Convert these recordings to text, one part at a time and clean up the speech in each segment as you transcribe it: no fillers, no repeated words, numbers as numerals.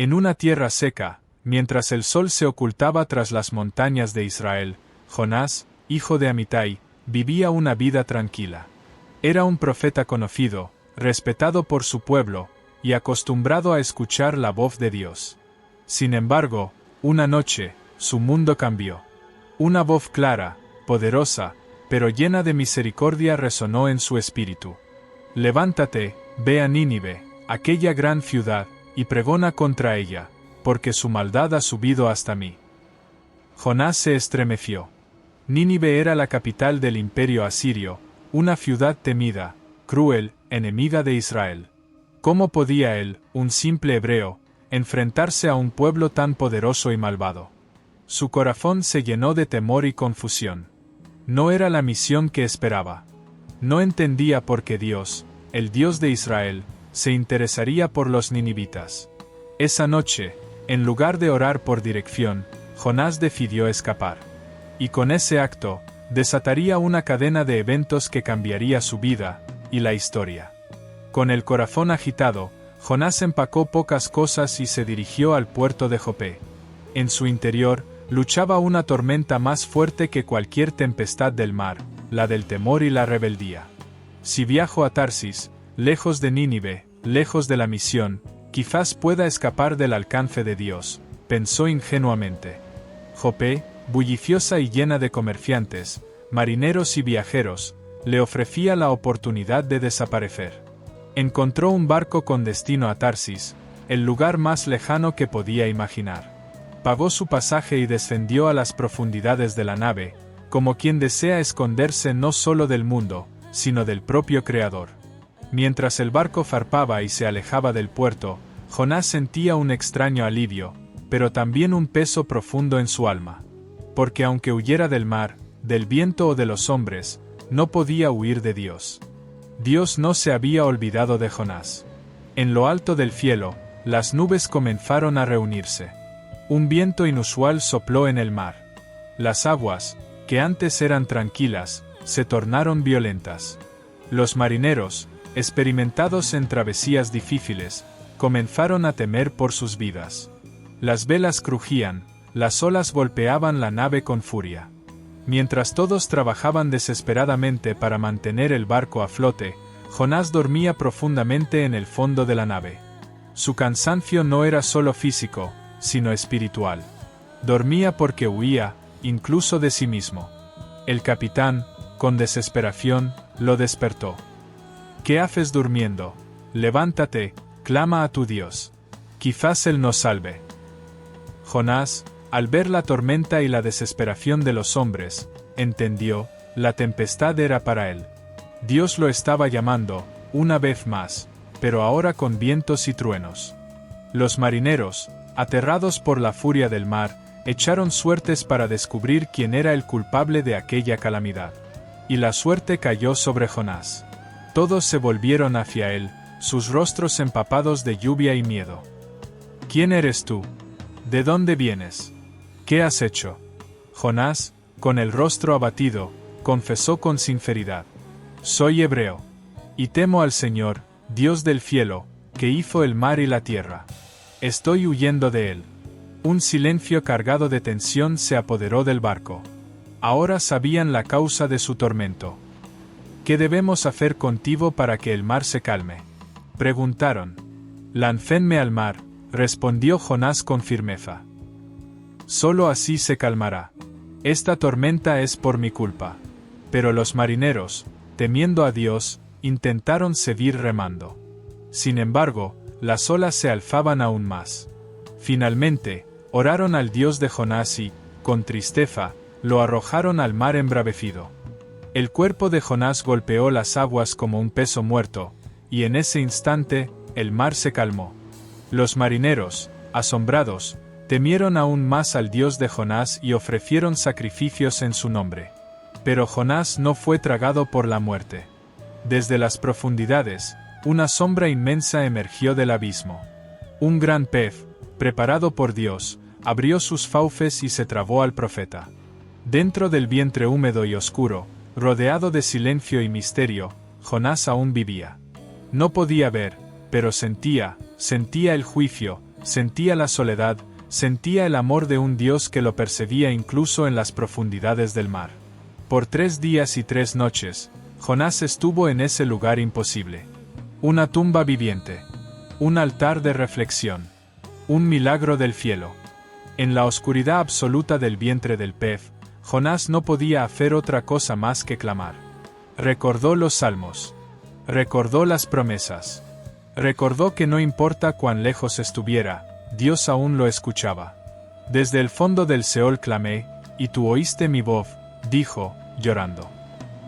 En una tierra seca, mientras el sol se ocultaba tras las montañas de Israel, Jonás, hijo de Amitai, vivía una vida tranquila. Era un profeta conocido, respetado por su pueblo, y acostumbrado a escuchar la voz de Dios. Sin embargo, una noche, su mundo cambió. Una voz clara, poderosa, pero llena de misericordia resonó en su espíritu. Levántate, ve a Nínive, aquella gran ciudad, y pregona contra ella, porque su maldad ha subido hasta mí. Jonás se estremeció. Nínive era la capital del imperio asirio, una ciudad temida, cruel, enemiga de Israel. ¿Cómo podía él, un simple hebreo, enfrentarse a un pueblo tan poderoso y malvado? Su corazón se llenó de temor y confusión. No era la misión que esperaba. No entendía por qué Dios, el Dios de Israel, se interesaría por los ninivitas. Esa noche, en lugar de orar por dirección, Jonás decidió escapar. Y con ese acto, desataría una cadena de eventos que cambiaría su vida y la historia. Con el corazón agitado, Jonás empacó pocas cosas y se dirigió al puerto de Jope. En su interior, luchaba una tormenta más fuerte que cualquier tempestad del mar, la del temor y la rebeldía. Si viajo a Tarsis, lejos de Nínive, lejos de la misión, quizás pueda escapar del alcance de Dios, pensó ingenuamente. Jope, bulliciosa y llena de comerciantes, marineros y viajeros, le ofrecía la oportunidad de desaparecer. Encontró un barco con destino a Tarsis, el lugar más lejano que podía imaginar. Pagó su pasaje y descendió a las profundidades de la nave, como quien desea esconderse no solo del mundo, sino del propio Creador. Mientras el barco zarpaba y se alejaba del puerto, Jonás sentía un extraño alivio, pero también un peso profundo en su alma. Porque aunque huyera del mar, del viento o de los hombres, no podía huir de Dios. Dios no se había olvidado de Jonás. En lo alto del cielo, las nubes comenzaron a reunirse. Un viento inusual sopló en el mar. Las aguas, que antes eran tranquilas, se tornaron violentas. Los marineros, experimentados en travesías difíciles, comenzaron a temer por sus vidas. Las velas crujían, las olas golpeaban la nave con furia. Mientras todos trabajaban desesperadamente para mantener el barco a flote, Jonás dormía profundamente en el fondo de la nave. Su cansancio no era solo físico, sino espiritual. Dormía porque huía, incluso de sí mismo. El capitán, con desesperación, lo despertó. ¿Qué haces durmiendo? Levántate, clama a tu Dios. Quizás Él nos salve. Jonás, al ver la tormenta y la desesperación de los hombres, entendió, la tempestad era para él. Dios lo estaba llamando, una vez más, pero ahora con vientos y truenos. Los marineros, aterrados por la furia del mar, echaron suertes para descubrir quién era el culpable de aquella calamidad. Y la suerte cayó sobre Jonás. Todos se volvieron hacia él, sus rostros empapados de lluvia y miedo. ¿Quién eres tú? ¿De dónde vienes? ¿Qué has hecho? Jonás, con el rostro abatido, confesó con sinceridad. Soy hebreo. Y temo al Señor, Dios del cielo, que hizo el mar y la tierra. Estoy huyendo de él. Un silencio cargado de tensión se apoderó del barco. Ahora sabían la causa de su tormento. ¿Qué debemos hacer contigo para que el mar se calme? Preguntaron. Láncedme al mar, respondió Jonás con firmeza. Solo así se calmará. Esta tormenta es por mi culpa. Pero los marineros, temiendo a Dios, intentaron seguir remando. Sin embargo, las olas se alzaban aún más. Finalmente, oraron al Dios de Jonás y, con tristeza, lo arrojaron al mar embravecido. El cuerpo de Jonás golpeó las aguas como un peso muerto, y en ese instante, el mar se calmó. Los marineros, asombrados, temieron aún más al Dios de Jonás y ofrecieron sacrificios en su nombre. Pero Jonás no fue tragado por la muerte. Desde las profundidades, una sombra inmensa emergió del abismo. Un gran pez, preparado por Dios, abrió sus fauces y se tragó al profeta. Dentro del vientre húmedo y oscuro, rodeado de silencio y misterio, Jonás aún vivía. No podía ver, pero sentía el juicio, Sentía la soledad, sentía el amor de un Dios que lo perseguía incluso en las profundidades del mar. Por 3 días y 3 noches, Jonás estuvo en ese lugar imposible. Una tumba viviente. Un altar de reflexión. Un milagro del cielo. En la oscuridad absoluta del vientre del pez, Jonás no podía hacer otra cosa más que clamar. Recordó los salmos. Recordó las promesas. Recordó que no importa cuán lejos estuviera, Dios aún lo escuchaba. Desde el fondo del Seol clamé, y tú oíste mi voz, dijo, llorando.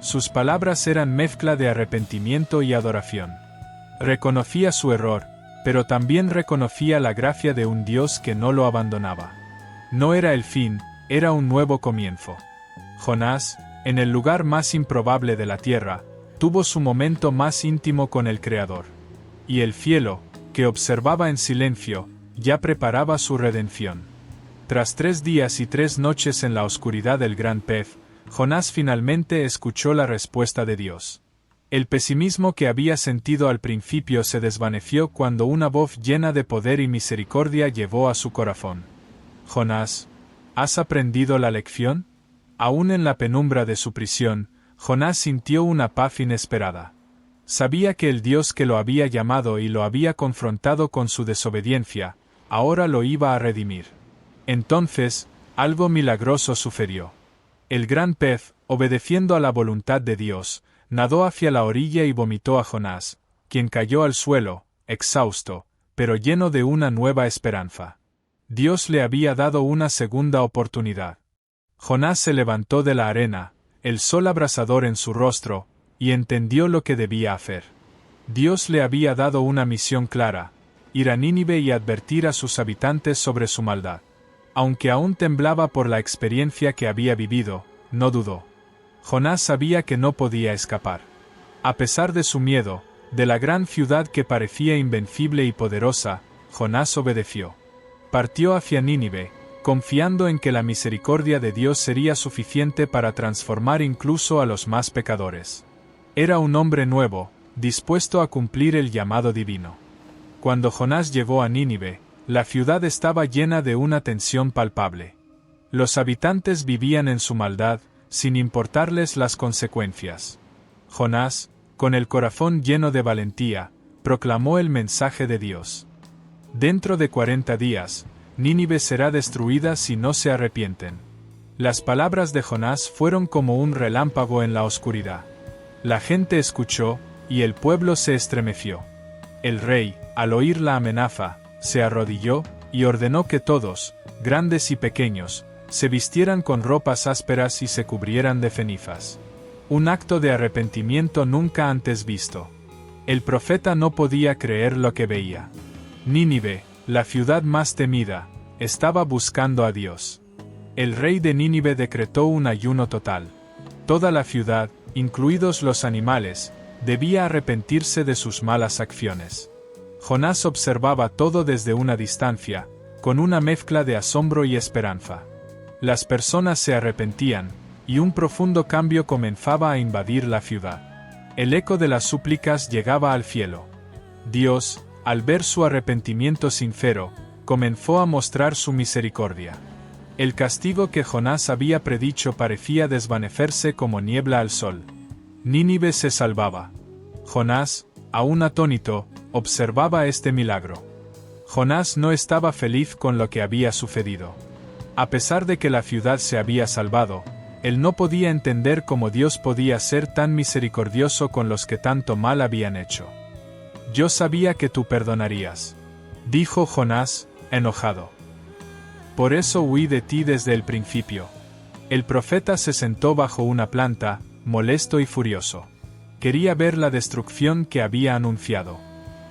Sus palabras eran mezcla de arrepentimiento y adoración. Reconocía su error, pero también reconocía la gracia de un Dios que no lo abandonaba. No era el fin, era un nuevo comienzo. Jonás, en el lugar más improbable de la tierra, tuvo su momento más íntimo con el Creador. Y el cielo, que observaba en silencio, ya preparaba su redención. Tras 3 días y 3 noches en la oscuridad del gran pez, Jonás finalmente escuchó la respuesta de Dios. El pesimismo que había sentido al principio se desvaneció cuando una voz llena de poder y misericordia llevó a su corazón. Jonás, ¿has aprendido la lección? Aún en la penumbra de su prisión, Jonás sintió una paz inesperada. Sabía que el Dios que lo había llamado y lo había confrontado con su desobediencia, ahora lo iba a redimir. Entonces, algo milagroso sucedió. El gran pez, obedeciendo a la voluntad de Dios, nadó hacia la orilla y vomitó a Jonás, quien cayó al suelo, exhausto, pero lleno de una nueva esperanza. Dios le había dado una segunda oportunidad. Jonás se levantó de la arena, el sol abrasador en su rostro, y entendió lo que debía hacer. Dios le había dado una misión clara: ir a Nínive y advertir a sus habitantes sobre su maldad. Aunque aún temblaba por la experiencia que había vivido, no dudó. Jonás sabía que no podía escapar. A pesar de su miedo, de la gran ciudad que parecía invencible y poderosa, Jonás obedeció. Partió hacia Nínive, confiando en que la misericordia de Dios sería suficiente para transformar incluso a los más pecadores. Era un hombre nuevo, dispuesto a cumplir el llamado divino. Cuando Jonás llegó a Nínive, la ciudad estaba llena de una tensión palpable. Los habitantes vivían en su maldad, sin importarles las consecuencias. Jonás, con el corazón lleno de valentía, proclamó el mensaje de Dios. Dentro de 40 días, Nínive será destruida si no se arrepienten. Las palabras de Jonás fueron como un relámpago en la oscuridad. La gente escuchó, y el pueblo se estremeció. El rey, al oír la amenaza, se arrodilló, y ordenó que todos, grandes y pequeños, se vistieran con ropas ásperas y se cubrieran de cenizas. Un acto de arrepentimiento nunca antes visto. El profeta no podía creer lo que veía. Nínive, la ciudad más temida, estaba buscando a Dios. El rey de Nínive decretó un ayuno total. Toda la ciudad, incluidos los animales, debía arrepentirse de sus malas acciones. Jonás observaba todo desde una distancia, con una mezcla de asombro y esperanza. Las personas se arrepentían, y un profundo cambio comenzaba a invadir la ciudad. El eco de las súplicas llegaba al cielo. Dios, al ver su arrepentimiento sincero, comenzó a mostrar su misericordia. El castigo que Jonás había predicho parecía desvanecerse como niebla al sol. Nínive se salvaba. Jonás, aún atónito, observaba este milagro. Jonás no estaba feliz con lo que había sucedido. A pesar de que la ciudad se había salvado, él no podía entender cómo Dios podía ser tan misericordioso con los que tanto mal habían hecho. Yo sabía que tú perdonarías, dijo Jonás, enojado. Por eso huí de ti desde el principio. El profeta se sentó bajo una planta, molesto y furioso. Quería ver la destrucción que había anunciado.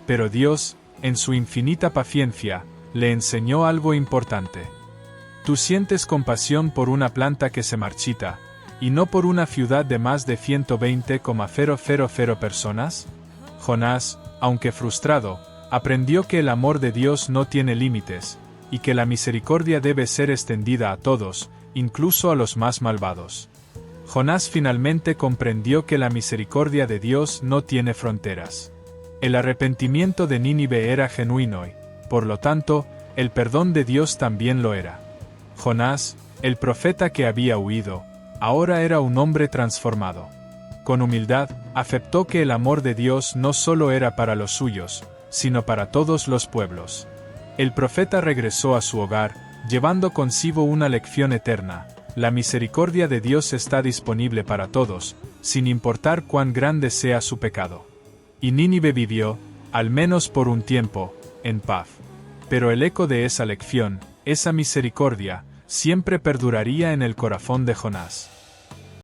Pero Dios, en su infinita paciencia, le enseñó algo importante. Tú sientes compasión por una planta que se marchita, y no por una ciudad de más de 120,000 personas. Jonás, aunque frustrado, aprendió que el amor de Dios no tiene límites, y que la misericordia debe ser extendida a todos, incluso a los más malvados. Jonás finalmente comprendió que la misericordia de Dios no tiene fronteras. El arrepentimiento de Nínive era genuino por lo tanto, el perdón de Dios también lo era. Jonás, el profeta que había huido, ahora era un hombre transformado. Con humildad, aceptó que el amor de Dios no solo era para los suyos, sino para todos los pueblos. El profeta regresó a su hogar, llevando consigo una lección eterna: la misericordia de Dios está disponible para todos, sin importar cuán grande sea su pecado. Y Nínive vivió, al menos por un tiempo, en paz. Pero el eco de esa lección, esa misericordia, siempre perduraría en el corazón de Jonás.